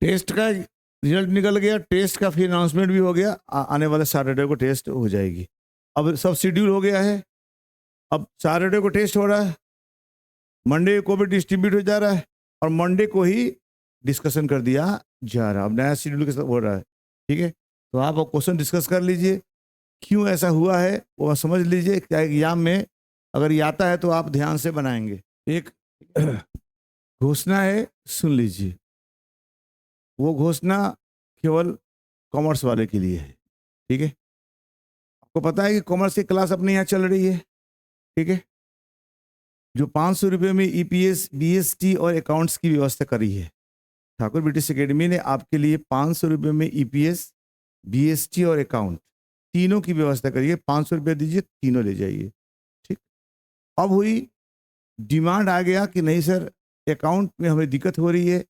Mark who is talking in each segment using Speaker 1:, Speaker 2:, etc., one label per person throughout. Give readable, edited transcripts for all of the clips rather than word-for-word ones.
Speaker 1: Test का result निकल गया, टेस्ट का फिर अनाउंसमेंट भी हो गया, आने वाले सैटरडे को टेस्ट हो जाएगी। अब सब शेड्यूल हो गया है, अब सैटरडे को टेस्ट हो रहा है, मंडे को भी डिस्ट्रीब्यूट हो जा रहा है और मंडे को ही डिस्कशन कर दिया जा रहा है। अब नया शेड्यूल के साथ हो रहा है, ठीक है। तो आप क्वेश्चन डिस्कस कर लीजिए, क्यों ऐसा हुआ है वो समझ लीजिए। क्या एग्जाम में अगर ये आता है तो आप ध्यान से बनाएंगे। एक घोषणा है, सुन लीजिए। वो घोषणा केवल कॉमर्स वाले के लिए है, ठीक है। आपको पता है कि कॉमर्स की क्लास अपने यहाँ चल रही है, ठीक है। जो 500 रुपये में ईपीएस, बीएसटी और अकाउंट्स की व्यवस्था करी है, ठाकुर ब्रिटिश एकेडमी ने आपके लिए 500 रुपये में ईपीएस, बीएसटी और अकाउंट तीनों की व्यवस्था करी है। 500 रुपये दीजिए, तीनों ले जाइए, ठीक। अब हुई डिमांड, आ गया कि नहीं सर अकाउंट में हमें दिक्कत हो रही है,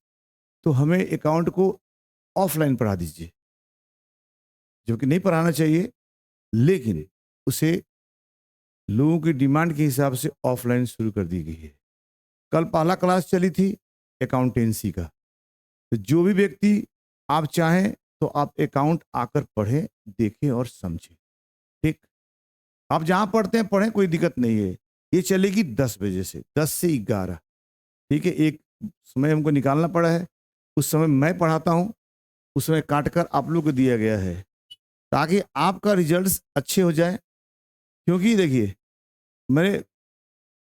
Speaker 1: तो हमें अकाउंट को ऑफलाइन पढ़ा दीजिए, जो कि नहीं पढ़ाना चाहिए, लेकिन उसे लोगों की डिमांड के हिसाब से ऑफलाइन शुरू कर दी गई है। कल पहला क्लास चली थी अकाउंटेंसी का, तो जो भी व्यक्ति आप चाहें तो आप अकाउंट आकर पढ़ें, देखें और समझें, ठीक। आप जहां पढ़ते हैं पढ़ें, कोई दिक्कत नहीं है। ये चलेगी 10 बजे से 10 से 11, ठीक है। एक समय हमको निकालना पड़ा है, उस समय मैं पढ़ाता हूँ, उस समय काट कर आप लोग को दिया गया है ताकि आपका रिजल्ट्स अच्छे हो जाए। क्योंकि देखिए, मैंने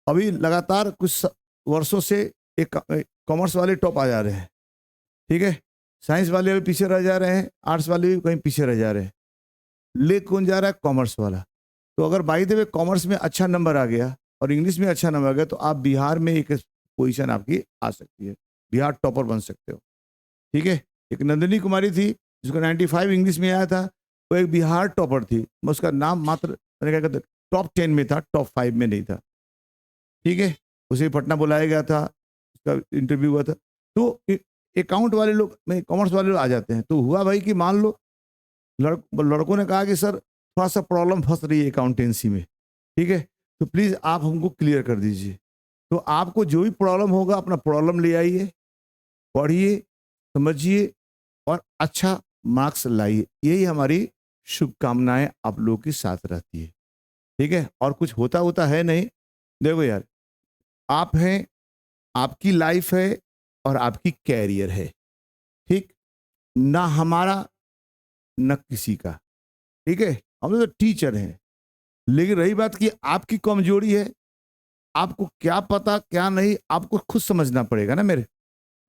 Speaker 1: अभी लगातार कुछ वर्षों से एक कॉमर्स वाले टॉप आ जा रहे हैं, ठीक है। साइंस वाले अभी पीछे रह जा रहे हैं, आर्ट्स वाले भी कहीं पीछे रह जा रहे हैं। ले कौन जा रहा है? कॉमर्स वाला। तो अगर बाई द वे कॉमर्स में अच्छा नंबर आ गया और इंग्लिश में अच्छा नंबर आ गया, तो आप बिहार में एक पोजीशन आपकी आ सकती है, बिहार टॉपर बन सकते हो, ठीक है। एक नंदिनी कुमारी थी जिसको 95 इंग्लिश में आया था, वो एक बिहार टॉपर थी। मैं उसका नाम मात्र मैंने क्या कहते टॉप 10 में था, टॉप 5 में नहीं था, ठीक है। उसे पटना बुलाया गया था, उसका इंटरव्यू हुआ था। तो अकाउंट वाले लोग में कॉमर्स वाले लोग आ जाते हैं। तो हुआ भाई कि मान लो लड़कों ने कहा कि सर थोड़ा सा प्रॉब्लम फंस रही है अकाउंटेंसी में, ठीक है, तो प्लीज़ आप हमको क्लियर कर दीजिए। तो आपको जो भी प्रॉब्लम होगा अपना प्रॉब्लम ले आइए, पढ़िए, समझिए और अच्छा मार्क्स लाइए। यही हमारी शुभकामनाएं आप लोगों के साथ रहती है, ठीक है। और कुछ होता होता है नहीं। देखो यार, आप हैं, आपकी लाइफ है और आपकी कैरियर है, ठीक। ना हमारा न किसी का, ठीक है। हम लोग तो टीचर हैं, लेकिन रही बात कि आपकी कमजोरी है, आपको क्या पता क्या नहीं, आपको खुद समझना पड़ेगा ना मेरे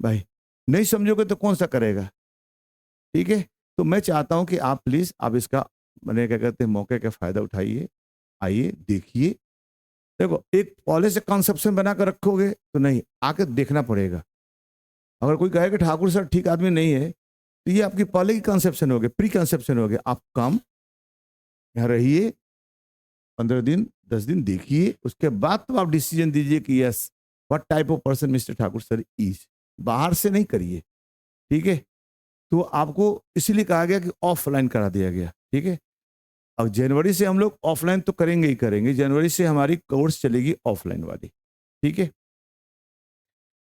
Speaker 1: भाई। नहीं समझोगे तो कौन सा करेगा, ठीक है। तो मैं चाहता हूं कि आप प्लीज आप इसका मैंने क्या कहते हैं मौके का फायदा उठाइए, आइए देखिए। देखो, एक पहले से कंसेप्शन बना कर रखोगे तो नहीं, आके देखना पड़ेगा। अगर कोई कहे कि ठाकुर सर ठीक आदमी नहीं है, तो ये आपकी पहले की कंसेप्शन हो गई, प्री कंसेप्शन हो गया। आप कम यहाँ रहिए, 15 दिन 10 दिन देखिए, उसके बाद तो आप डिसीजन दीजिए कि yes what type of person mister Thakur sir is. बाहर से नहीं करिए, ठीक है। तो आपको इसीलिए कहा गया कि ऑफलाइन करा दिया गया, ठीक है। अब जनवरी से हम लोग ऑफलाइन तो करेंगे ही करेंगे, जनवरी से हमारी कोर्स चलेगी ऑफलाइन वाली, ठीक है।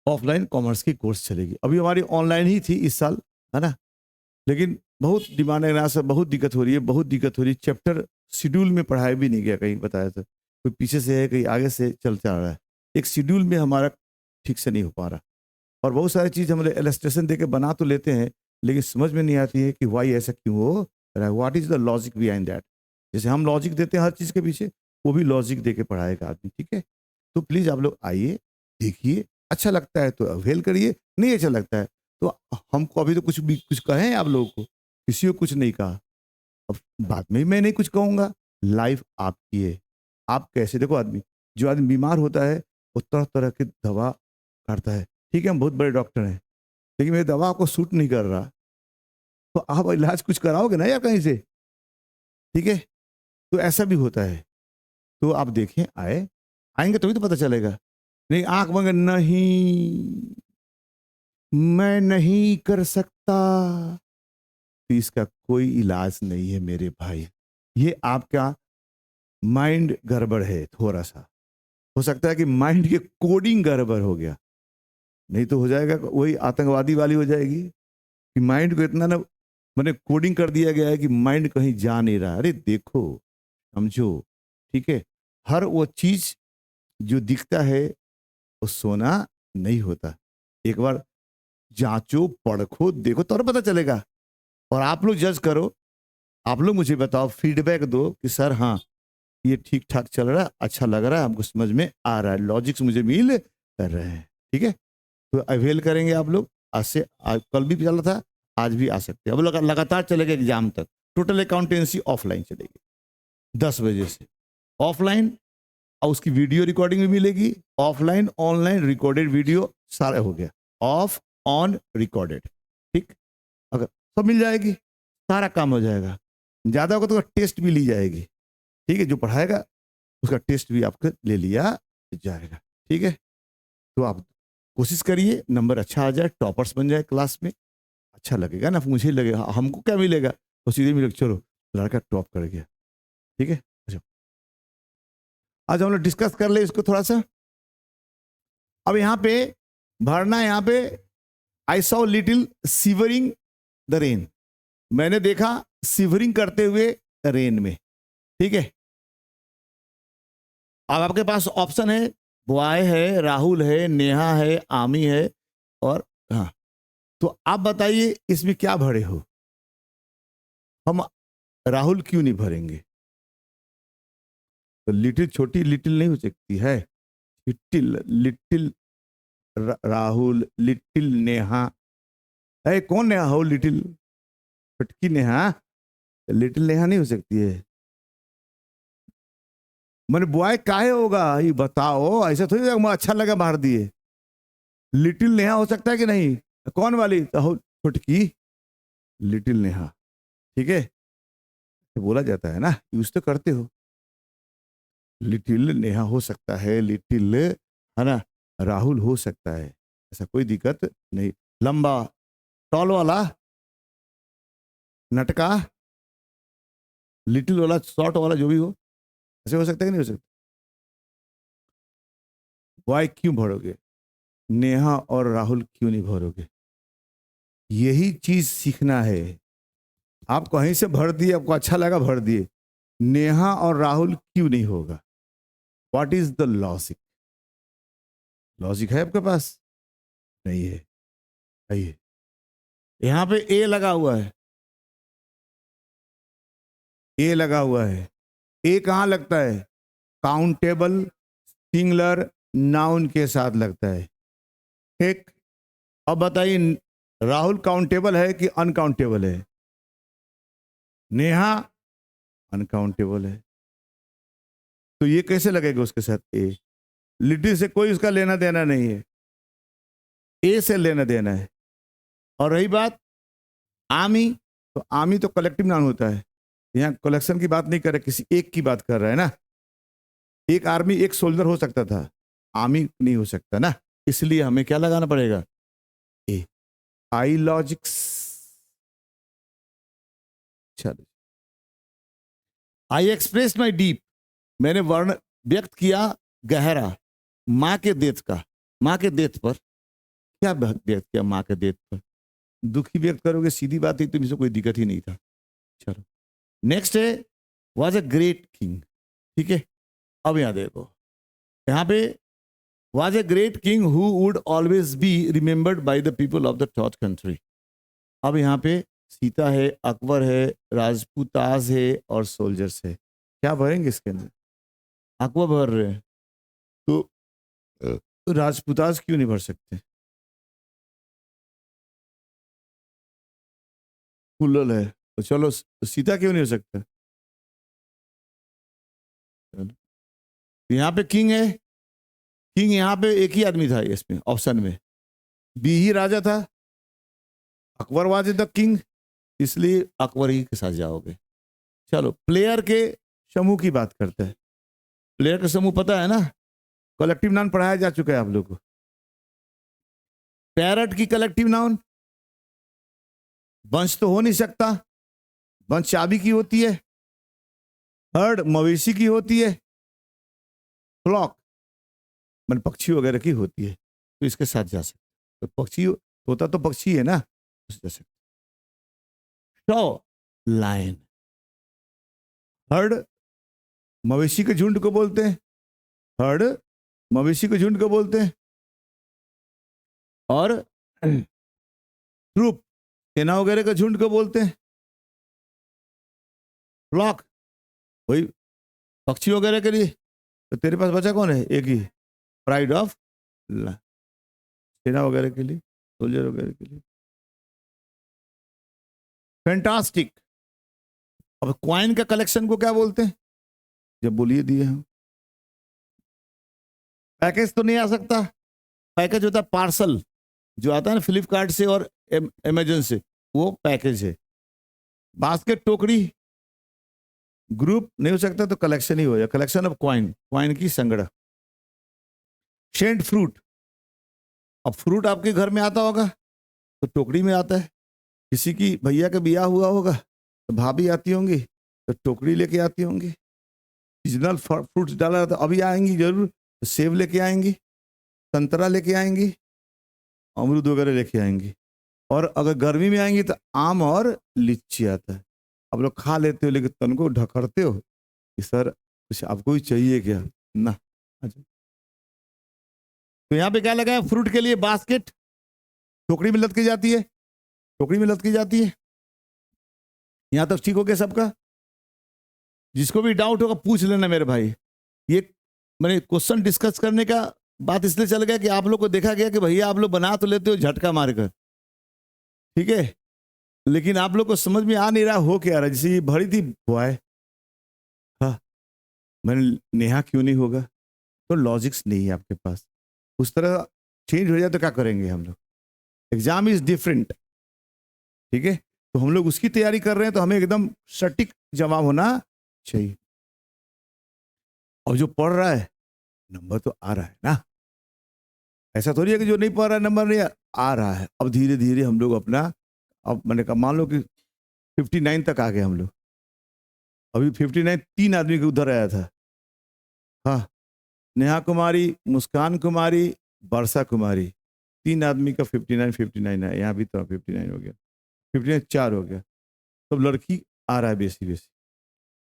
Speaker 1: ऑफलाइन कॉमर्स की कोर्स चलेगी। अभी हमारी ऑनलाइन ही थी इस साल, है ना, लेकिन बहुत डिमांड है, से बहुत दिक्कत हो रही है, बहुत दिक्कत हो रही है। चैप्टर शेड्यूल में पढ़ाया भी नहीं गया, कहीं बताया था, कोई पीछे से है कहीं आगे से चलता आ रहा है। एक शेड्यूल में हमारा ठीक से नहीं हो पा रहा, और बहुत सारी चीज़ हम इलस्ट्रेशन दे के बना तो लेते हैं, लेकिन समझ में नहीं आती है कि वाई ऐसा क्यों हो रहा है, what is the logic behind that. जैसे हम लॉजिक देते हैं हर चीज़ के पीछे, वो भी लॉजिक दे के पढ़ाएगा आदमी, ठीक है। तो प्लीज़ आप लोग आइए, देखिए, अच्छा लगता है तो अवेल करिए, नहीं अच्छा लगता है तो हमको अभी तो कुछ भी कुछ कहें आप लोगों को, किसी को कुछ नहीं कहा। अब बाद में मैं नहीं कुछ कहूँगा, लाइफ आपकी है। आप कैसे देखो, आदमी जो आदमी बीमार होता है वो तरह तरह की दवा करता है, ठीक है। हम बहुत बड़े डॉक्टर हैं, लेकिन मेरी दवा आपको सूट नहीं कर रहा, तो आप इलाज कुछ कराओगे ना या कहीं से, ठीक है। तो ऐसा भी होता है। तो आप देखें, आएंगे तभी तो पता चलेगा। नहीं आंख बंद, नहीं मैं नहीं कर सकता, तो इसका कोई इलाज नहीं है मेरे भाई। ये आपका माइंड गड़बड़ है, थोड़ा सा हो सकता है कि माइंड के कोडिंग गड़बड़ हो गया, नहीं तो हो जाएगा वही आतंकवादी वाली हो जाएगी, कि माइंड को इतना ना मैंने कोडिंग कर दिया गया है कि माइंड कहीं जा नहीं रहा। अरे देखो, समझो, ठीक है। हर वो चीज जो दिखता है वो सोना नहीं होता। एक बार जांचो, परखो, देखो तो और पता चलेगा। और आप लोग जज करो, आप लोग मुझे बताओ, फीडबैक दो कि सर हाँ ये ठीक ठाक चल रहा है, अच्छा लग रहा है, हमको समझ में आ रहा है, लॉजिक्स मुझे मिल कर रहे हैं। ठीक है, तो अवेल करेंगे आप लोग। आज से कल भी चल रहा था, आज भी आ सकते हैं। अब लगातार चलेगा एग्जाम तक। टोटल अकाउंटेंसी ऑफलाइन चलेगी 10 बजे से, ऑफलाइन। और उसकी वीडियो रिकॉर्डिंग भी मिलेगी, ऑफलाइन ऑनलाइन रिकॉर्डेड वीडियो सारा हो गया, ऑफ ऑन रिकॉर्डेड। ठीक, अगर सब मिल जाएगी, सारा काम हो जाएगा। ज्यादा होगा तो टेस्ट भी ली जाएगी। ठीक है, जो पढ़ाएगा उसका टेस्ट भी आपको ले लिया जाएगा। ठीक है, तो आप कोशिश करिए नंबर अच्छा आ जाए, टॉपर्स बन जाए क्लास में। अच्छा लगेगा ना, मुझे लगेगा, हमको क्या मिलेगा, तो सीधे मिलेगा चलो लड़का टॉप कर गया। ठीक है, अच्छा, आज हम लोग डिस्कस कर ले इसको थोड़ा सा। अब यहाँ पे भरना, यहाँ पे I saw little shivering the rain, मैंने देखा सिवरिंग करते हुए रेन में। ठीक है, अब आपके पास ऑप्शन है, बॉय है, राहुल है, नेहा है, आमी है, और हाँ, तो आप बताइए इसमें क्या भरे हो। हम राहुल क्यों नहीं भरेंगे? तो लिटिल छोटी लिटिल नहीं हो सकती है, little little Rahul, little Neha है। कौन नेहा हो? लिटिल फटकी नेहा, लिटिल नेहा नहीं हो सकती है। मैंने बॉय काहे होगा ये बताओ, ऐसा थोड़ी मुझे अच्छा लगा मार दिए। लिटिल नेहा हो सकता है कि नहीं? कौन वाली? राहुल फटकी लिटिल नेहा। ठीक है, तो बोला जाता है ना, यूज तो करते हो। लिटिल नेहा हो सकता है, लिटिल है ना, राहुल हो सकता है, ऐसा कोई दिक्कत नहीं। लंबा, टॉल वाला, नटका, लिटिल वाला, शॉर्ट वाला, जो भी हो, ऐसे हो सकता है कि नहीं हो सकता? वाई क्यों भरोगे? नेहा और राहुल क्यों नहीं भरोगे? यही चीज सीखना है। आप कहीं से भर दिए, आपको अच्छा लगा भर दिए, नेहा और राहुल क्यों नहीं होगा? What is the logic? Logic है आपके पास? नहीं है। आइए, यहां पे ए लगा हुआ है, ए लगा हुआ है। ए कहां लगता है? काउंटेबल सिंगुलर नाउन के साथ लगता है। ठीक, अब बताइए राहुल काउंटेबल है कि अनकाउंटेबल है? नेहा अनकाउंटेबल है, तो ये कैसे लगेगा उसके साथ ए? लिटिल से कोई उसका लेना देना नहीं है, ए से लेना देना है। और रही बात आर्मी, तो आर्मी तो कलेक्टिव नाउन होता है, यहाँ कलेक्शन की बात नहीं कर रहे, किसी एक की बात कर रहा है ना। एक आर्मी, एक सोल्जर हो सकता था, आर्मी नहीं हो सकता ना, इसलिए हमें क्या लगाना पड़ेगा? ए। आई लॉजिक्स। चलो, आई एक्सप्रेस माई डीप, मैंने वर्ण व्यक्त किया गहरा, माँ के डेथ का, माँ के डेथ पर क्या व्यक्त किया? माँ के डेथ पर दुखी व्यक्त करोगे, सीधी बात ही, तुम इसे कोई दिक्कत ही नहीं था। चलो, नेक्स्ट है वॉज अ ग्रेट किंग। ठीक है, अब यहां देखो, यहाँ पे was a great king who would always be remembered by the people of the taught country. अब यहाँ पे सीता है, अकबर है, राजपूताज है, और सोल्जर्स है। क्या भरेंगे इसके अंदर? अकबर भर रहे हैं, तो राजपूताज क्यों नहीं भर सकते? कुल्लल है, तो चलो सीता क्यों नहीं हो सकता? चलो, यहाँ पे किंग है, किंग यहाँ पे एक ही आदमी था इसमें ऑप्शन में, बी ही राजा था, अकबर वाज द किंग, इसलिए अकबर ही के साथ जाओगे। चलो, प्लेयर के समूह की बात करते हैं। प्लेयर का समूह पता है ना, कलेक्टिव नाउन पढ़ाया जा चुका है आप लोग को। पैरट की कलेक्टिव नाउन, वंश तो हो नहीं सकता, वंश चाबी की होती है, हर्ड मवेशी की होती है, फ्लॉक मन पक्षी वगैरह की होती है, तो इसके साथ जा सकते। तो पक्षी होता तो पक्षी है ना, उससे जा सकते। लाइन। हर्ड मवेशी के झुंड को बोलते हैं, हर्ड मवेशी के झुंड को बोलते हैं। और ट्रूप सेना वगैरह के झुंड को बोलते हैं। फ्लॉक वही पक्षी वगैरह के लिए। तो तेरे पास बचा कौन है? एक ही, प्राइड ऑफ सेना वगैरह के लिए, सोल्जर वगैरह के लिए। फैंटास्टिक। अब क्वाइन का कलेक्शन को क्या बोलते हैं? जब बोलिए दिए हम। पैकेज तो नहीं आ सकता। पैकेज होता है पार्सल, जो आता है ना फ्लिपकार्ट से और अमेजन से, वो पैकेज है। बास्केट टोकरी ग्रुप नहीं हो सकता, तो कलेक्शन ही हो जाए, कलेक्शन ऑफ क्वाइन, क्वाइन की संगड़ा। शेंट फ्रूट, अब फ्रूट आपके घर में आता होगा तो टोकरी में आता है। किसी की भैया का बियाह हुआ होगा तो भाभी आती होंगी तो टोकरी लेके आती होंगी। सीजनल फ्रूट्स डाला तो अभी आएंगी जरूर, तो सेब लेके आएंगी, संतरा लेके आएंगी, अमरूद वगैरह लेके आएंगी। और अगर गर्मी में आएंगी तो आम और लीची आता है। आप लोग खा लेते हो लेकिन तन को ढकरते हो कि सर कुछ आपको ही चाहिए क्या ना। अच्छा, तो यहाँ पे क्या लगा है? फ्रूट के लिए बास्केट, टोकरी में लटकी जाती है, टोकरी में लटकी जाती है। यहाँ तक ठीक हो गया सबका? जिसको भी डाउट होगा पूछ लेना मेरे भाई। ये मैंने क्वेश्चन डिस्कस करने का बात इसलिए चल गया कि आप लोग को देखा गया कि भैया आप लोग बना तो लेते हो झटका मारकर, ठीक है, लेकिन आप लोग को समझ में आ नहीं रहा हो क्या रहा। जैसे ये भरी थी बॉय, हाँ मैंने नेहा क्यों नहीं होगा, तो लॉजिक्स नहीं है आपके पास। उस तरह चेंज हो जाए तो क्या करेंगे हम लोग? एग्जाम इज डिफरेंट, ठीक है, तो हम लोग उसकी तैयारी कर रहे हैं तो हमें एकदम सटीक जवाब होना चाहिए। और जो पढ़ रहा है नंबर तो आ रहा है ना, ऐसा थोड़ी है कि जो नहीं पढ़ रहा है नंबर नहीं आ रहा है। अब धीरे धीरे हम लोग अपना, अब मैंने कहा मान लो कि 59 तक आ गए हम लोग। अभी 59 3 आदमी के उधर आया था, हाँ, नेहा कुमारी, मुस्कान कुमारी, वर्षा कुमारी, 3 आदमी का 59 है। यहाँ भी तो 59 हो गया, 59 4 हो गया। तो लड़की आ रहा है बेसी बेसी,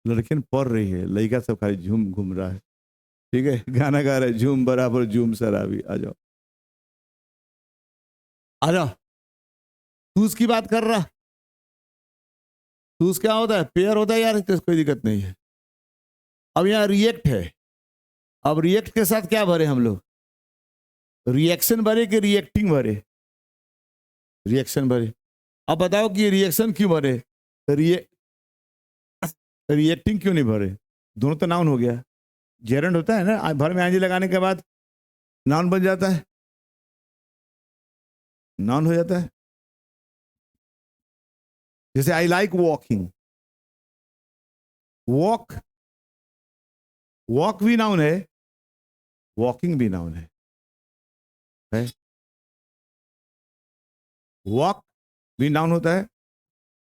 Speaker 1: लड़कियां पढ़ रही है, लड़का सब खाली झूम घूम रहा है, ठीक है, गाना गा रहा है, झूम बराबर झूम शराबी। आ जाओ आ जाओ। चूज की बात कर रहा, चूज क्या होता है? पेयर होता है यार, तो कोई दिक्कत नहीं है। अब यहाँ रिएक्ट है, अब रिएक्ट के साथ क्या भरे हम लोग? रिएक्शन भरे कि रिएक्टिंग भरे? रिएक्शन भरे। अब बताओ कि रिएक्शन क्यों भरे, रिएक्टिंग क्यों नहीं भरे? दोनों तो नाउन हो गया। जेरंड होता है ना, भर में आंजी लगाने के बाद नाउन बन जाता है, नाउन हो जाता है। जैसे I like walking, walk, walk भी नाउन है, वॉकिंग भी नाउन है? वॉक भी नाउन होता है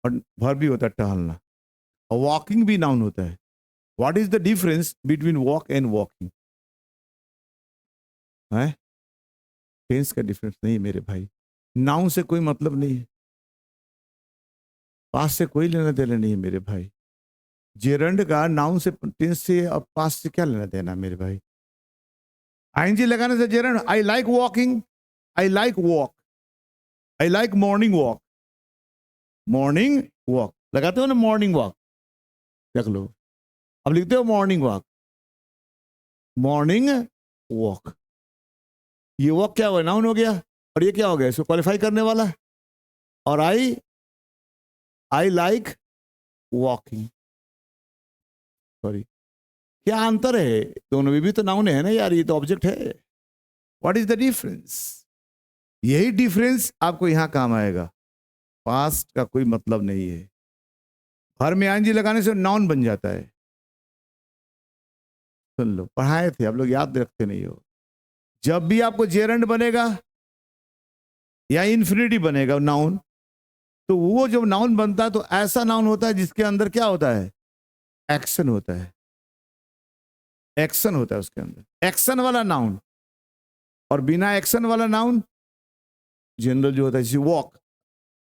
Speaker 1: और वर्ब भी होता है टहलना, और वॉकिंग भी नाउन होता है। What is the difference between walk and walking? है टेंस का डिफरेंस नहीं मेरे भाई, नाउन से कोई मतलब नहीं है, पास से कोई लेना देना नहीं है मेरे भाई। जेरंड का नाउन से, टेंस से और पास से क्या लेना देना मेरे भाई? आईएनजी लगाने से gerund, I like walking, I like walk, I like morning walk, morning walk लगाते हो ना, मॉर्निंग वॉक देख लो। अब लिखते हो मॉर्निंग वॉक, मॉर्निंग वॉक, ये वॉक क्या हुआ? नाउन हो गया। और ये क्या हो गया? इसको क्वालिफाई करने वाला। और आई लाइक वॉकिंग, सॉरी, क्या अंतर है दोनों में? भी तो नाउन है ना यार, ये तो ऑब्जेक्ट है। What is the difference? यही डिफरेंस आपको यहां काम आएगा। पास्ट का कोई मतलब नहीं है, हर में आईएनजी लगाने से नाउन बन जाता है। सुन लो, पढ़ाए थे आप लोग, याद रखते नहीं हो। जब भी आपको जेरंड बनेगा या इन्फिनिटी बनेगा नाउन, तो वो जब नाउन बनता है तो ऐसा नाउन होता है जिसके अंदर क्या होता है? एक्शन होता है, एक्शन होता है उसके अंदर, एक्शन वाला नाउन। और बिना एक्शन वाला नाउन जनरल जो होता है, जैसे वॉक,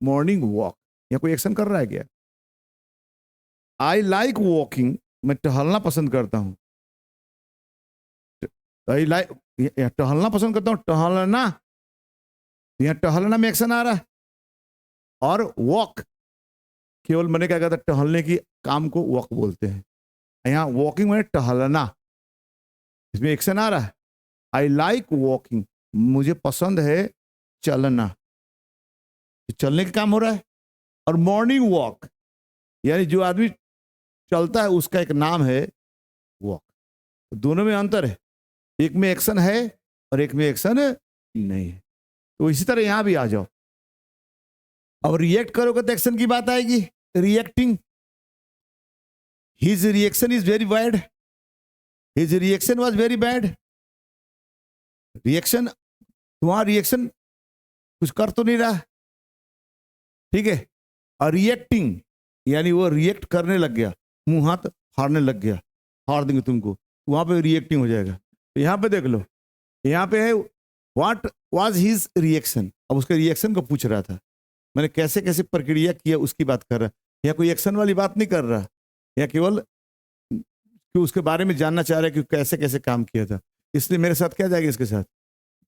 Speaker 1: मॉर्निंग वॉक, या कोई एक्शन कर रहा है क्या? आई लाइक वॉकिंग, मैं टहलना पसंद करता हूँ। आई लाइक, टहलना पसंद करता हूँ, टहलना, यहाँ टहलना में एक्शन आ रहा है। और वॉक, केवल मैंने क्या कहता, टहलने की काम को वॉक बोलते हैं। यहाँ वॉकिंग में टहलना, इसमें एक्शन आ रहा है। आई लाइक वॉकिंग, मुझे पसंद है चलना, चलने का काम हो रहा है। और मॉर्निंग वॉक, यानी जो आदमी चलता है उसका एक नाम है वॉक। दोनों में अंतर है, एक में एक्शन है और एक में एक्शन नहीं है। तो इसी तरह यहां भी आ जाओ। अब रिएक्ट करोगे तो एक्शन की बात आएगी, reacting. His reaction is very bad, his reaction was very bad. Reaction, तुम्हारा रिएक्शन कुछ कर तो नहीं रहा, ठीक है। और रिएक्टिंग, यानी वो रिएक्ट करने लग गया, मुंह हाथ फाड़ने लग गया, फाड़ देंगे तुमको, वहां पे रिएक्टिंग हो जाएगा। तो यहां पे देख लो, यहां पे है व्हाट वाज हिज रिएक्शन। अब उसके रिएक्शन को पूछ रहा था, मैंने कैसे कैसे प्रक्रिया किया उसकी बात कर रहा। या कोई एक्शन वाली बात नहीं कर रहा, या केवल कि उसके बारे में जानना चाह रहा है कि कैसे कैसे काम किया था। इसलिए मेरे साथ क्या जाएगा, इसके साथ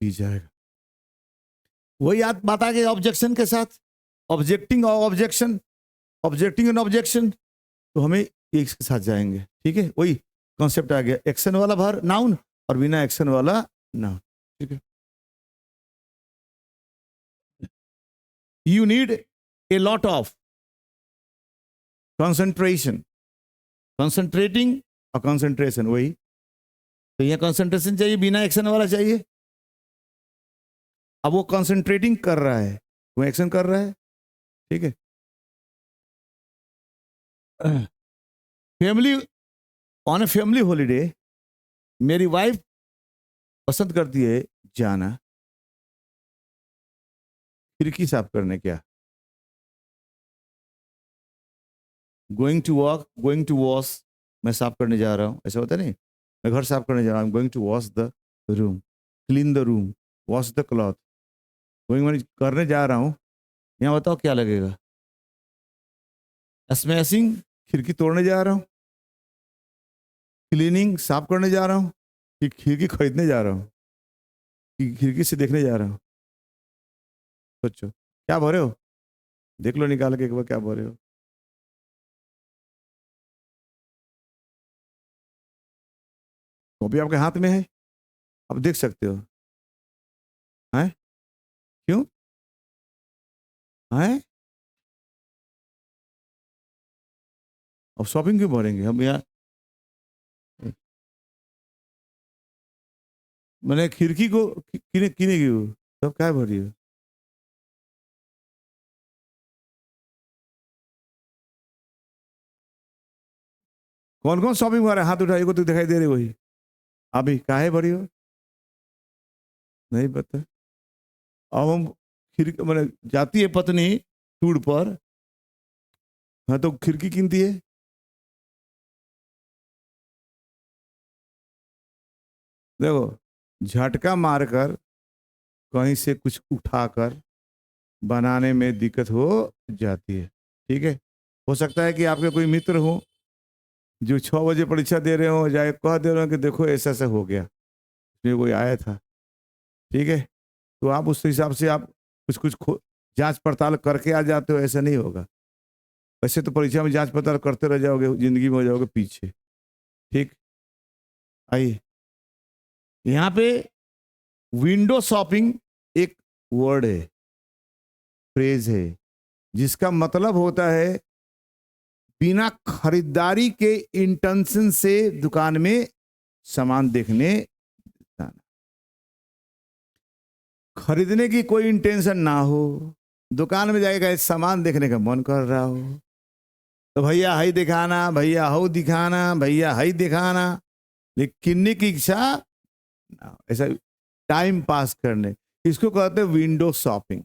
Speaker 1: भी जाएगा। वही बात आ गई ऑब्जेक्शन के साथ, ऑब्जेक्टिंग और ऑब्जेक्शन, ऑब्जेक्टिंग एंड ऑब्जेक्शन, तो हमें इसके साथ जाएंगे, ठीक है। वही कॉन्सेप्ट आ गया, एक्शन वाला भर नाउन और बिना एक्शन वाला नाउन, ठीक है। You need a lot of concentration, concentrating और concentration, वही तो यहाँ concentration चाहिए, बिना एक्शन वाला चाहिए। अब वो concentrating कर रहा है, वो एक्शन कर रहा है, ठीक है। Family, on a family holiday, मेरी वाइफ पसंद करती है जाना खिड़की साफ करने। क्या, going to walk, going to wash, मैं साफ करने जा रहा हूँ, ऐसा होता नहीं। मैं घर साफ करने जा रहा हूँ, going to wash the room, clean the room, wash the cloth. Going मैं करने जा रहा हूँ, यहाँ बताओ क्या लगेगा। स्मैशिंग, खिड़की तोड़ने जा रहा हूँ। क्लीनिंग, साफ करने जा रहा हूँ। कि खिड़की खरीदने जा रहा हूँ, कि खिड़की से देखने जा रहा हूँ। सोचो क्या भरे हो, देख लो निकाल के एक बार क्या भरे हो। कॉपी आपके हाथ में है, आप देख सकते हो, हैं? क्यों हैं? अब शॉपिंग क्यों भरेंगे हम यहाँ? मैंने खिड़की को किने किने की हो, सब क्या भरी हो? कौन कौन शॉपिंग भरा है? हाथ उठाइए को तो दिखाई दे रही वही। अभी काहे भरी हो, नहीं पता। अब हम खिड़की, मैंने जाती है पत्नी टूर पर, हाँ तो खिड़की कीनती है। देखो, झटका मारकर कहीं से कुछ उठाकर बनाने में दिक्कत हो जाती है, ठीक है। हो सकता है कि आपके कोई मित्र हो जो 6 बजे परीक्षा दे रहे हो, जाए कह दे रहे हो कि देखो ऐसा ऐसा हो गया, इसमें कोई आया था, ठीक है। तो आप उस हिसाब से आप कुछ कुछ जांच पड़ताल करके आ जाते हो, ऐसा नहीं होगा। वैसे तो परीक्षा में जांच पड़ताल करते रह जाओगे, जिंदगी में हो जाओगे पीछे, ठीक। आइए, यहाँ पे विंडो शॉपिंग एक वर्ड है, फ्रेज है, जिसका मतलब होता है बिना खरीदारी के इंटेंशन से दुकान में सामान देखने जाना। खरीदने की कोई इंटेंशन ना हो, दुकान में जाएगा सामान देखने का मन कर रहा हो, तो भैया हई दिखाना, भैया हो दिखाना, भैया हई दिखाना, लेकिन किन्ने की इच्छा ना, ऐसा टाइम पास करने, इसको कहते हैं विंडो शॉपिंग।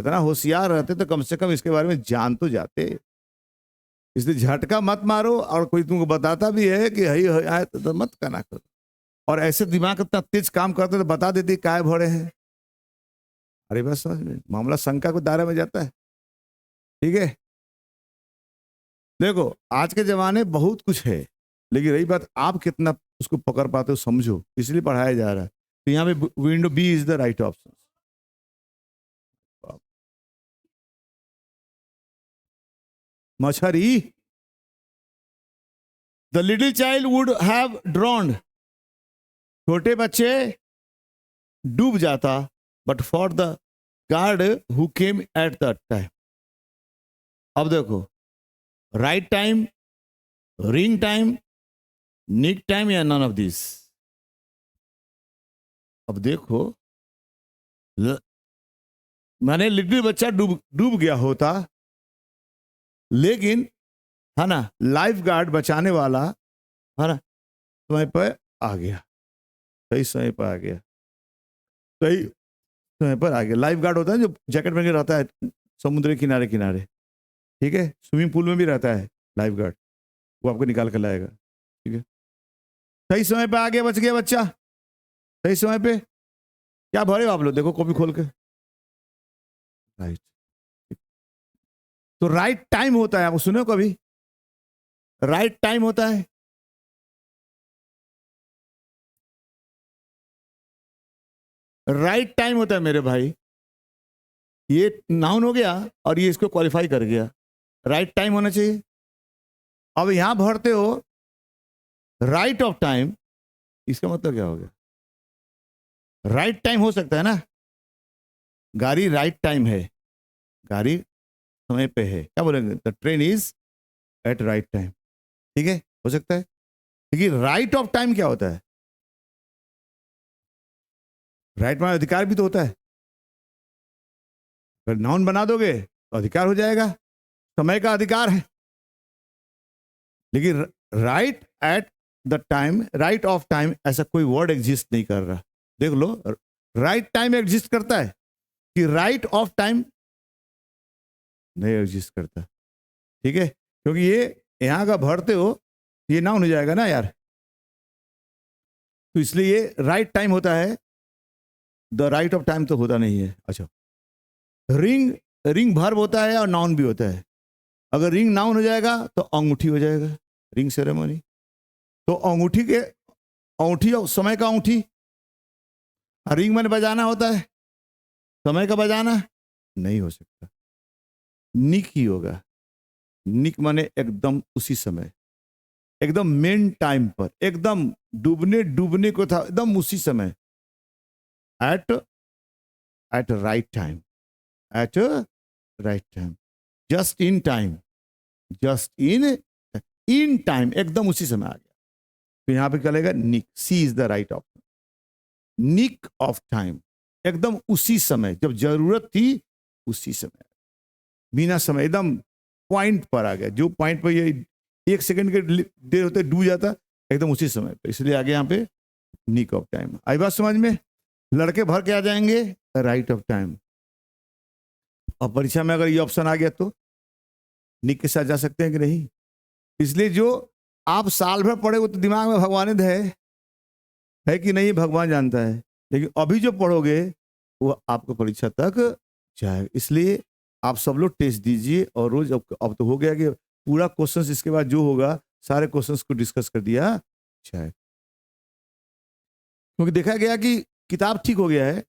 Speaker 1: इतना होशियार रहते तो कम से कम इसके बारे में जान तो जाते। इसलिए झटका मत मारो, और कोई तुमको बताता भी है कि हई आए तो मत करना करो। और ऐसे दिमाग इतना तेज काम करते तो बता देती काय भरे हैं। अरे बस समझ में मामला शंका को दायरे में जाता है, ठीक है। देखो आज के जमाने बहुत कुछ है, लेकिन रही बात आप कितना उसको पकड़ पाते हो, समझो, इसलिए पढ़ाया जा रहा है। तो यहाँ पे window B is the right option. मछरी, the little child would have drowned, छोटे बच्चे डूब जाता, but for the guard who came at the time. अब देखो, right time, ring time, nick time या नन ऑफ दिस। अब देखो, माने लिटिल बच्चा डूब डूब गया होता, लेकिन है ना लाइफ गार्ड बचाने वाला है ना समय पर आ गया, सही समय पर आ गया, सही समय पर आ गया। लाइफ गार्ड होता है जो जैकेट पहन के रहता है समुद्र के किनारे किनारे, ठीक है, स्विमिंग पूल में भी रहता है लाइफ गार्ड, वो आपको निकाल कर लाएगा, ठीक है। सही समय पे आ गया, बच गया बच्चा, सही समय पे। क्या भरे हो आप लोग, देखो कॉपी खोल के, राइट। तो राइट टाइम होता है, आप सुने हो कभी राइट टाइम होता है? राइट टाइम होता है मेरे भाई, ये नाउन हो गया और ये इसको क्वालिफाई कर गया, राइट टाइम होना चाहिए। अब यहां भरते हो राइट ऑफ टाइम, इसका मतलब क्या हो गया? राइट टाइम हो सकता है ना, गाड़ी राइट टाइम है, गाड़ी समय पे है, क्या बोलेंगे, the train is at right time, ठीक है, हो सकता है। लेकिन राइट ऑफ टाइम क्या होता है? राइट में अधिकार भी तो होता है, अगर नाउन बना दोगे तो अधिकार हो जाएगा, समय का अधिकार है। लेकिन right eight the time, right of time, ऐसा कोई वर्ड एग्जिस्ट नहीं कर रहा। देख लो, राइट टाइम एग्जिस्ट करता है कि राइट ऑफ टाइम नहीं एग्जिस्ट करता, ठीक है, क्योंकि ये यहां का भरते हो ये नाउन हो जाएगा ना यार, तो इसलिए राइट टाइम होता है, द राइट ऑफ टाइम तो होता नहीं है। अच्छा, रिंग, रिंग वर्ब होता है और नाउन भी होता है, अगर रिंग नाउन हो जाएगा तो अंगूठी हो जाएगा, रिंग सेरेमनी। तो अंगूठी के, अंगूठी और समय का अंगूठी, रिंग मैंने बजाना होता है, समय का बजाना नहीं हो सकता, निक ही होगा। निक माने एकदम उसी समय, एकदम मेन टाइम पर, एकदम डूबने डूबने को था, एकदम उसी समय, at at right time, at right time, just in time, just in time, एकदम उसी समय आ गया। तो यहां पे क्या लगेगा, nick, C is the right option, nick of time, एकदम उसी समय, जब जरूरत थी उसी समय, बिना समय, एकदम पॉइंट पर आ गया, जो पॉइंट पर ये 1 सेकंड के देर होते डूब जाता, एकदम उसी समय पे, इसलिए आगे यहाँ पे निक ऑफ टाइम। आई बात समझ में? लड़के भर के आ जाएंगे राइट ऑफ टाइम, और परीक्षा में अगर ये ऑप्शन आ गया तो निक के साथ जा सकते हैं कि नहीं। इसलिए जो आप साल भर पढ़े वो तो दिमाग में भगवानित है कि नहीं भगवान जानता है, लेकिन अभी जो पढ़ोगे वो आपको परीक्षा तक जाएगा। इसलिए आप सब लोग टेस्ट दीजिए, और रोज अब तो हो गया कि पूरा क्वेश्चंस इसके बाद जो होगा सारे क्वेश्चंस को डिस्कस कर दिया जाए, क्योंकि देखा गया कि किताब ठीक हो गया है,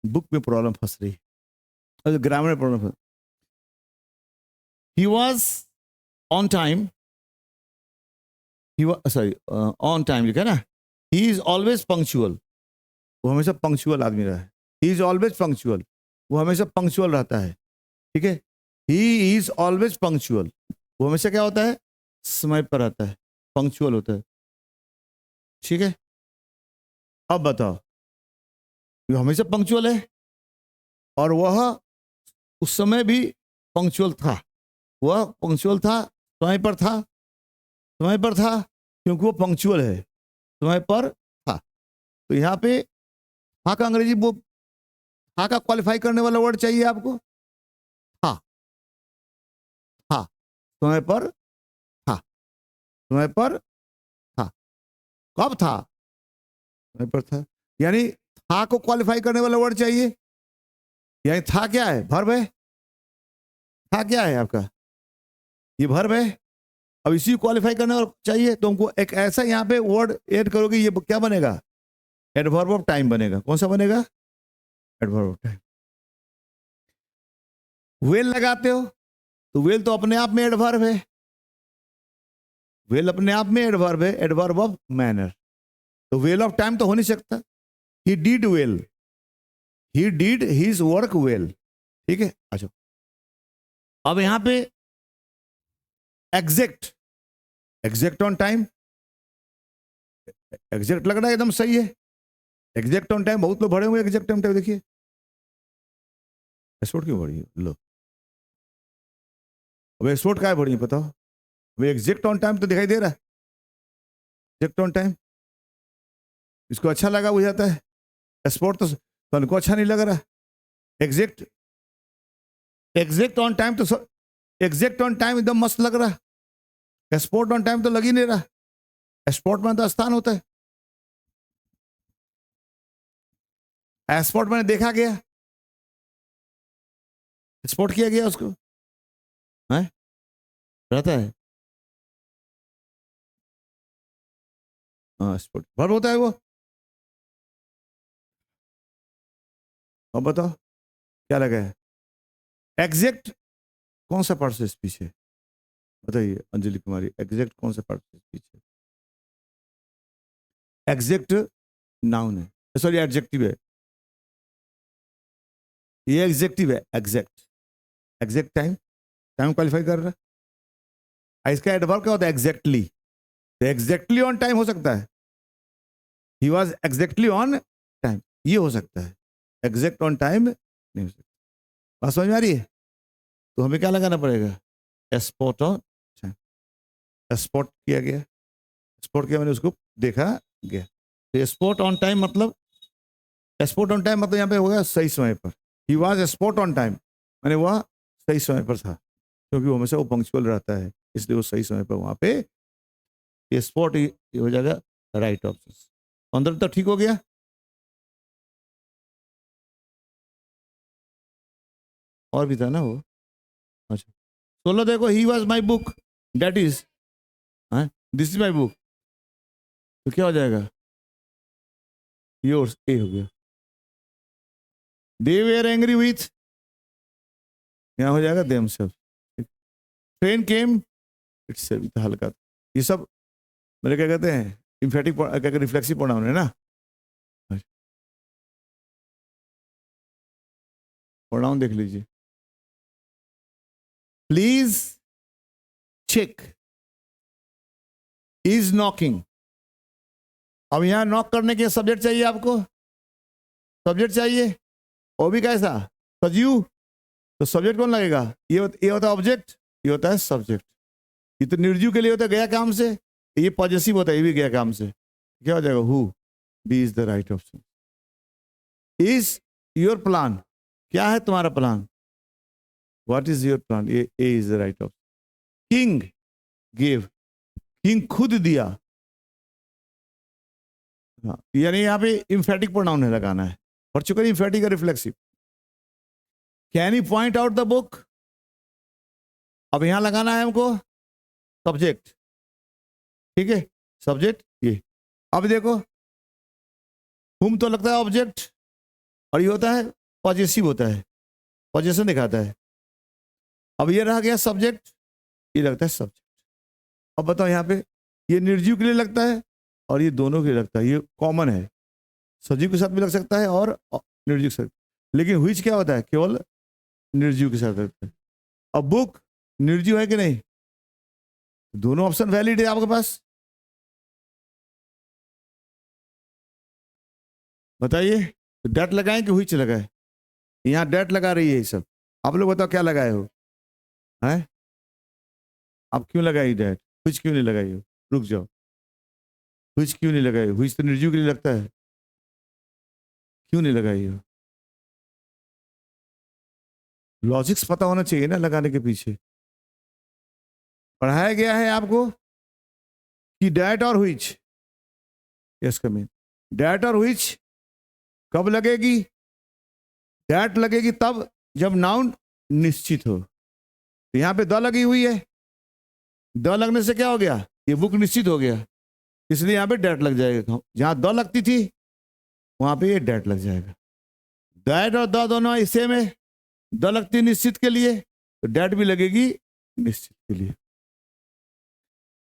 Speaker 1: बुक में प्रॉब्लम फंस रही है, ग्रामर में problem. He was on time, sorry on time लिखा है ना, ही इज ऑलवेज पंक्चुअल, वो हमेशा पंक्चुअल आदमी रहा है, ही इज ऑलवेज पंक्चुअल, वो हमेशा पंक्चुअल रहता है, ठीक है, ही इज ऑलवेज पंक्चुअल, वो हमेशा क्या होता है, समय पर रहता है, पंक्चुअल होता है, ठीक है। अब बताओ, वो हमेशा पंक्चुअल है और वह उस समय भी पंक्चुअल था, वह पंक्चुअल था, समय पर था, समय पर था, क्योंकि वो पंक्चुअल है, समय पर था। तो यहाँ पे था का अंग्रेजी, वो था का क्वालिफाई करने वाला वर्ड चाहिए आपको, था, था, समय पर था, समय पर था, कब था, समय पर था, यानी था को क्वालिफाई करने वाला वर्ड चाहिए, यानी था क्या है, वर्ब है, था क्या है आपका, ये वर्ब है, अब इसी को क्वालिफाई करना चाहिए तो हमको एक ऐसा यहाँ पे वर्ड ऐड करोगे, ये क्या बनेगा? एडवर्ब ऑफ टाइम बनेगा। कौन सा बनेगा? Adverb of time. वेल लगाते हो तो वेल तो अपने आप में एडवर्ब है, वेल अपने आप में एडवर्ब है, एडवर्ब ऑफ मैनर। तो वेल ऑफ टाइम तो हो नहीं सकता। He did well, he did his work well. ठीक है, अच्छा अब यहां पे exact, exact on time, exact लग रहा है एकदम सही है। एग्जैक्ट ऑन टाइम, बहुत लोग भरे हुए एग्जैक्ट ऑन टाइम। देखिए एक्सपोर्ट क्यों भरी है? लो अब एक्सपोर्ट क्या है भरी है बताओ? अब एग्जैक्ट ऑन टाइम तो दिखाई दे रहा है, एग्जैक्ट ऑन टाइम इसको अच्छा लगा हो जाता है। एक्सपोर्ट तो उनको अच्छा नहीं लग रहा। एग्जैक्ट, एग्जैक्ट ऑन टाइम तो एग्जैक्ट ऑन टाइम एकदम मस्त लग रहा है। एक्सपोर्ट ऑन टाइम तो लग ही नहीं रहा। एक्सपोर्ट में तो स्थान होता है, एक्सपोर्ट मैंने देखा गया, एक्सपोर्ट किया गया उसको है, रहता है। हाँ एक्सपोर्ट वर्ब होता है वो। अब बताओ क्या लगा है? एग्जैक्ट कौन सा पार्ट से स्पीच है? बताइए अंजलि कुमारी, एग्जैक्ट कौन सा पार्ट से स्पीच है? एग्जैक्ट नाउन है, सॉरी एडजेक्टिव है, ये एग्जेक्टिव है। Exact, exact time, time qualify कर रहा है। इसका एडवर्ब क्या होता है? एग्जैक्टली। तो एग्जैक्टली ऑन टाइम हो सकता है, he was exactly on time, ये हो सकता है। एग्जैक्ट ऑन टाइम नहीं हो सकता। बात समझ में आ रही है? तो हमें क्या लगाना पड़ेगा? Spot on time. स्पॉट किया गया, स्पॉट किया मैंने, उसको देखा गया। तो स्पॉट ऑन टाइम मतलब, स्पॉट ऑन टाइम मतलब यहाँ पे होगा सही समय पर। He was spot on time मैंने वह सही समय पर था, क्योंकि वो हमेशा वो पंक्चुअल रहता है, इसलिए वो सही समय पर वहां पे। ये स्पॉट हो जाएगा राइट ऑप्शन। अंदर तक ठीक हो गया? और भी था ना वो। अच्छा 16 देखो, he was my book date is, this is my book, तो क्या हो जाएगा? योर्स, ए हो गया। दे वेर एंग्री विथ, यहाँ हो जाएगा them self. Train came it's हल्का। ये सब मेरे क्या कहते हैं, इम्फेटिक क्या कहते, रिफ्लेक्सिव प्रोनाउन है ना। प्रोनाउन देख लीजिए। Please check is knocking. अब यहां नॉक करने के सब्जेक्ट चाहिए आपको, सब्जेक्ट चाहिए, वो भी कैसा? सजीव। तो सब्जेक्ट कौन लगेगा? ये होता है ऑब्जेक्ट, ये होता है सब्जेक्ट। ये तो निर्जीव के लिए होता है गया काम से, ये पॉजिटिव होता है, ये भी गया काम से। क्या हो जाएगा? हु। B is the right option. Is your plan, क्या है तुम्हारा plan? What is your plan? ये A is the right option. King give, king खुद दिया। हाँ, यानी यहाँ पे इम्फेटिक प्रोनाउन है लगाना है, और चुका इम्फेटिक और reflexive. Can you point out the book, अब यहां लगाना है हमको सब्जेक्ट। ठीक है, सब्जेक्ट ये। अब देखो हुम तो लगता है ऑब्जेक्ट, और ये होता है पॉजेसिव, होता है पॉजेशन दिखाता है। अब ये रह गया सब्जेक्ट, ये लगता है सब्जेक्ट। अब बताओ यहाँ पे ये निर्जीव के लिए लगता है और ये दोनों के लिए लगता है, ये कॉमन है। सजीव के साथ भी लग सकता है और निर्जीव के साथ, लेकिन व्हिच क्या होता है? केवल निर्जीव के साथ लगता है। अब बुक निर्जीव है कि नहीं? दोनों ऑप्शन वैलिड है आपके पास, बताइए। डेट लगाएं कि व्हिच लगाए? यहाँ डेट लगा रही है ये सब। आप लोग बताओ क्या लगाए हो? हैं? आप क्यों लगाई डेट? व्हिच क्यों नहीं लगाई हो? रुक जाओ, व्हिच क्यों नहीं लगाई? व्हिच तो निर्जीव के लिए लगता है, क्यों नहीं लगाई हो? लॉजिक्स पता होना चाहिए ना लगाने के पीछे। पढ़ाया गया है आपको कि डेट और which, yes come in, date और व्हिच कब लगेगी? डेट लगेगी तब जब नाउन निश्चित हो। तो यहां पे द लगी हुई है, द लगने से क्या हो गया, ये बुक निश्चित हो गया, इसलिए यहाँ पे डेट लग जाएगा। जहाँ द लगती थी वहां पे ये डेट लग जाएगा। दैट और द दोनों हिस्से में, द लगती निश्चित के लिए तो डेट भी लगेगी निश्चित के लिए।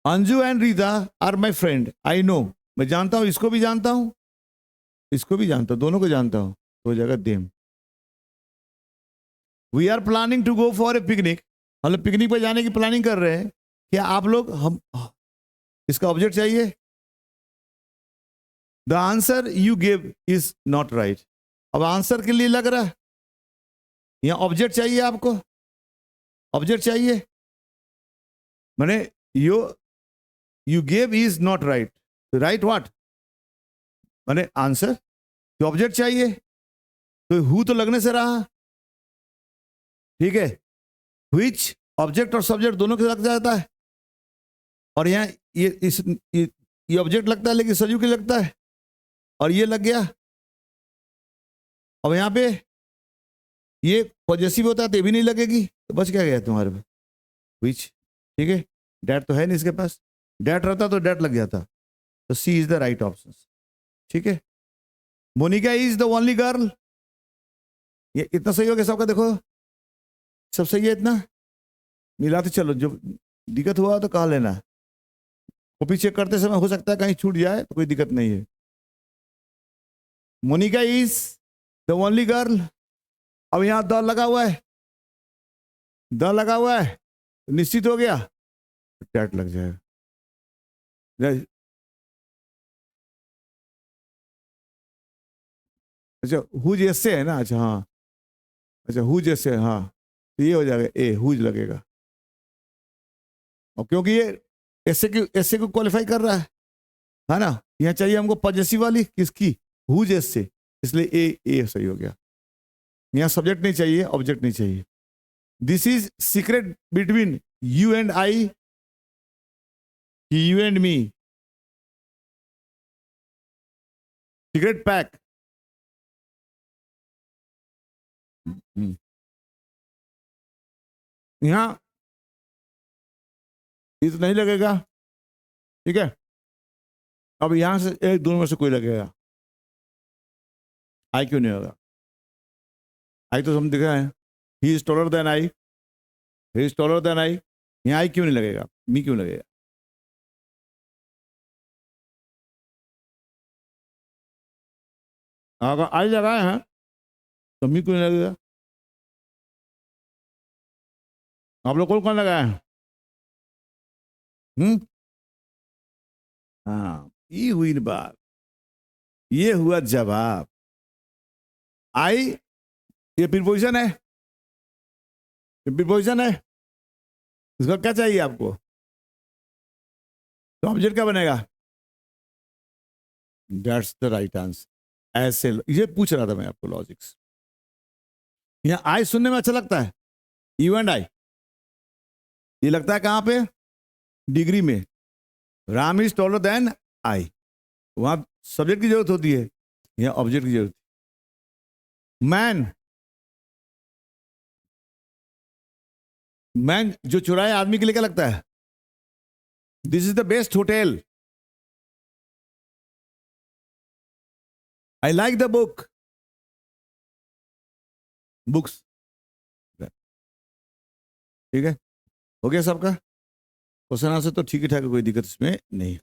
Speaker 1: Anju and Rita are my friend, I know, मैं जानता हूं, इसको भी जानता हूं, इसको भी जानता हूं, दोनों को जानता हूं, तो हो जाएगा them. We are planning to go for a picnic, हम लोग पिकनिक पर जाने की प्लानिंग कर रहे हैं, क्या आप लोग, हम, इसका ऑब्जेक्ट चाहिए। The answer you give is not right, अब आंसर के लिए लग रहा है, यहां ऑब्जेक्ट चाहिए आपको, ऑब्जेक्ट चाहिए, माने you give is not right, right what, माने आंसर, तो ऑब्जेक्ट चाहिए, तो हु तो लगने से रहा, ठीक है, व्हिच ऑब्जेक्ट और सब्जेक्ट दोनों के लग जाता है, और यहाँ ये ऑब्जेक्ट लगता है लेकिन सजू के लगता है, और ये लग गया। अब यहाँ पे ये पॉजेसिव होता है तो ये भी नहीं लगेगी, तो बच क्या गया तुम्हारे पे, व्हिच, ठीक है, डेट तो है नहीं इसके पास, डेट रहता तो डेट लग जाता, तो C is the right option, ठीक है। Monica is the only girl, ये इतना सही हो गया सबका, देखो सब सही है, इतना मिलाते चलो, जो दिक्कत हुआ तो कहा लेना, कॉपी चेक करते समय हो सकता है कहीं छूट जाए, तो कोई दिक्कत नहीं है। Monica is the only girl, अब यहां द लगा हुआ है, द लगा हुआ है, निश्चित हो गया, डेट लग जाएगा। अच्छा हुज ऐसे है ना, अच्छा हाँ, अच्छा हुज ऐसे, हाँ, तो ये हो जाएगा ए, हुज लगेगा, और क्योंकि ये ऐसे को क्वालिफाई कर रहा है ना, यहाँ चाहिए हमको पॉजेसिव वाली किसकी, हुज ऐसे, इसलिए ए सही हो गया। यहाँ सब्जेक्ट नहीं चाहिए, ऑब्जेक्ट नहीं चाहिए। This is secret between you and I, you and me, secret pack, यहाँ इस नहीं लगेगा, ठीक है। अब यहां से एक दोनों में से कोई लगेगा, आई क्यों नहीं होगा, आई तो हम दिख रहे हैं, he is taller than I, he is taller than I, यहाँ आई क्यों नहीं लगेगा, मी क्यों लगेगा, अगर आई लगाए हैं तो मी क्यों नहीं लगेगा, आप लोग कौन लगाए हैं, हाँ, ये हुई न बात, ये हुआ जवाब। आई ये प्रीपोजिशन है, ये प्रीपोजिशन है, इसका क्या चाहिए आपको, तो ऑब्जेक्ट क्या बनेगा, दैट्स द राइट आंसर। ऐसे ये पूछ रहा था मैं आपको लॉजिक्स। यहाँ आई सुनने में अच्छा लगता है, यू एंड आई, ये लगता है कहां पे, डिग्री में, Ram is taller than I, वहां सब्जेक्ट की जरूरत होती है, यहाँ ऑब्जेक्ट की जरूरत है। मैन, मैन जो चुराए आदमी के लिए क्या लगता है, this is the best hotel, I like the book, books, ठीक है, हो गया सबका क्वेश्चन आंसर, तो ठीक ही ठाक, कोई दिक्कत इसमें नहीं।